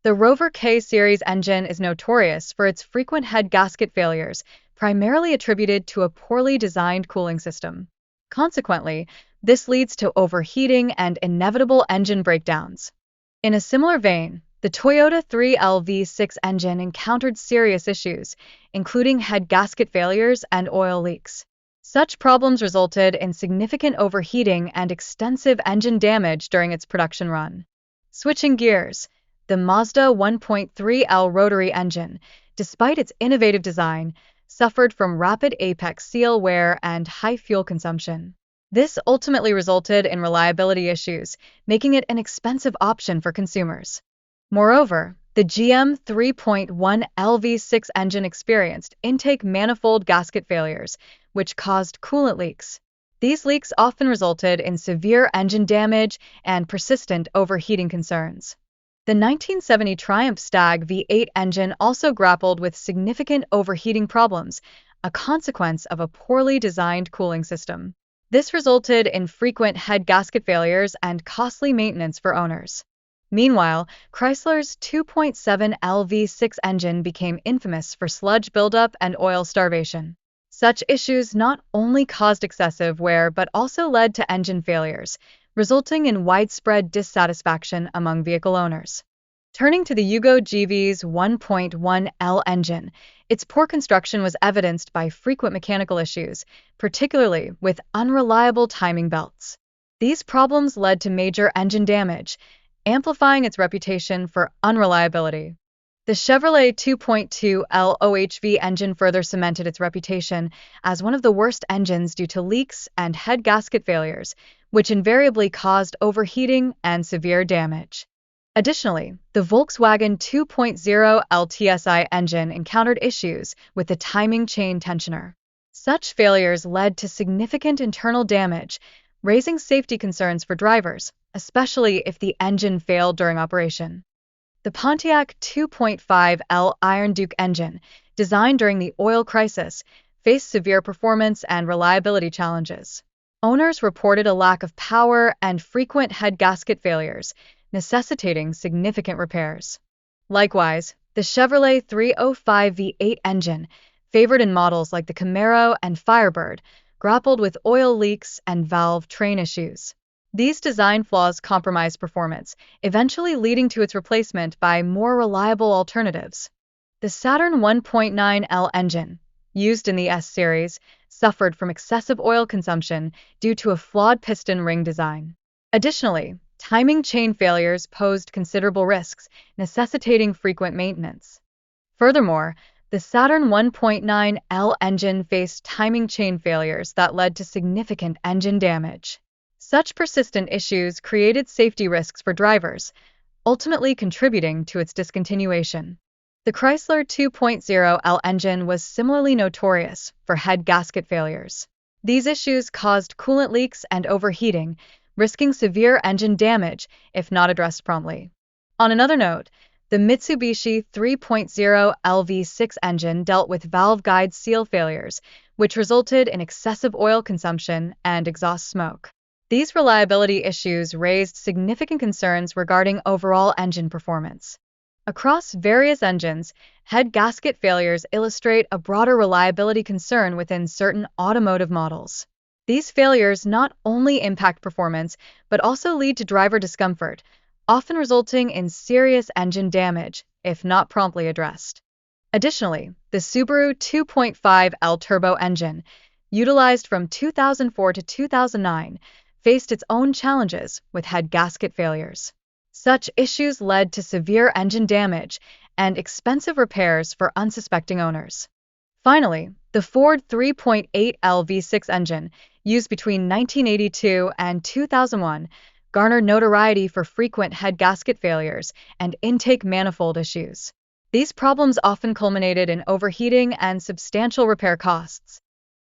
The Rover K series engine is notorious for its frequent head gasket failures, primarily attributed to a poorly designed cooling system. Consequently, this leads to overheating and inevitable engine breakdowns. In a similar vein, the Toyota 3LV6 engine encountered serious issues, including head gasket failures and oil leaks. Such problems resulted in significant overheating and extensive engine damage during its production run. Switching gears, the Mazda 1.3L rotary engine, despite its innovative design, suffered from rapid apex seal wear and high fuel consumption. This ultimately resulted in reliability issues, making it an expensive option for consumers. Moreover, the GM 3.1L V6 engine experienced intake manifold gasket failures, which caused coolant leaks. These leaks often resulted in severe engine damage and persistent overheating concerns. The 1970 Triumph Stag V8 engine also grappled with significant overheating problems, a consequence of a poorly designed cooling system. This resulted in frequent head gasket failures and costly maintenance for owners. Meanwhile, Chrysler's 2.7L V6 engine became infamous for sludge buildup and oil starvation. Such issues not only caused excessive wear but also led to engine failures, resulting in widespread dissatisfaction among vehicle owners. Turning to the Yugo GV's 1.1L engine, its poor construction was evidenced by frequent mechanical issues, particularly with unreliable timing belts. These problems led to major engine damage, amplifying its reputation for unreliability. The Chevrolet 2.2L OHV engine further cemented its reputation as one of the worst engines due to leaks and head gasket failures, which invariably caused overheating and severe damage. Additionally, the Volkswagen 2.0L TSI engine encountered issues with the timing chain tensioner. Such failures led to significant internal damage, raising safety concerns for drivers, especially if the engine failed during operation. The Pontiac 2.5L Iron Duke engine, designed during the oil crisis, faced severe performance and reliability challenges. Owners reported a lack of power and frequent head gasket failures, necessitating significant repairs. Likewise, the Chevrolet 305 V8 engine, favored in models like the Camaro and Firebird, grappled with oil leaks and valve train issues. These design flaws compromised performance, eventually leading to its replacement by more reliable alternatives. The Saturn 1.9L engine, used in the S-Series, suffered from excessive oil consumption due to a flawed piston ring design. Additionally, timing chain failures posed considerable risks, necessitating frequent maintenance. Furthermore, the Saturn 1.9L engine faced timing chain failures that led to significant engine damage. Such persistent issues created safety risks for drivers, ultimately contributing to its discontinuation. The Chrysler 2.0L engine was similarly notorious for head gasket failures. These issues caused coolant leaks and overheating, risking severe engine damage if not addressed promptly. On another note, the Mitsubishi 3.0 LV6 engine dealt with valve guide seal failures, which resulted in excessive oil consumption and exhaust smoke. These reliability issues raised significant concerns regarding overall engine performance. Across various engines, head gasket failures illustrate a broader reliability concern within certain automotive models. These failures not only impact performance, but also lead to driver discomfort, often resulting in serious engine damage if not promptly addressed. Additionally, the Subaru 2.5L turbo engine, utilized from 2004 to 2009, faced its own challenges with head gasket failures. Such issues led to severe engine damage and expensive repairs for unsuspecting owners. Finally, the Ford 3.8L V6 engine, used between 1982 and 2001, garnered notoriety for frequent head gasket failures and intake manifold issues. These problems often culminated in overheating and substantial repair costs.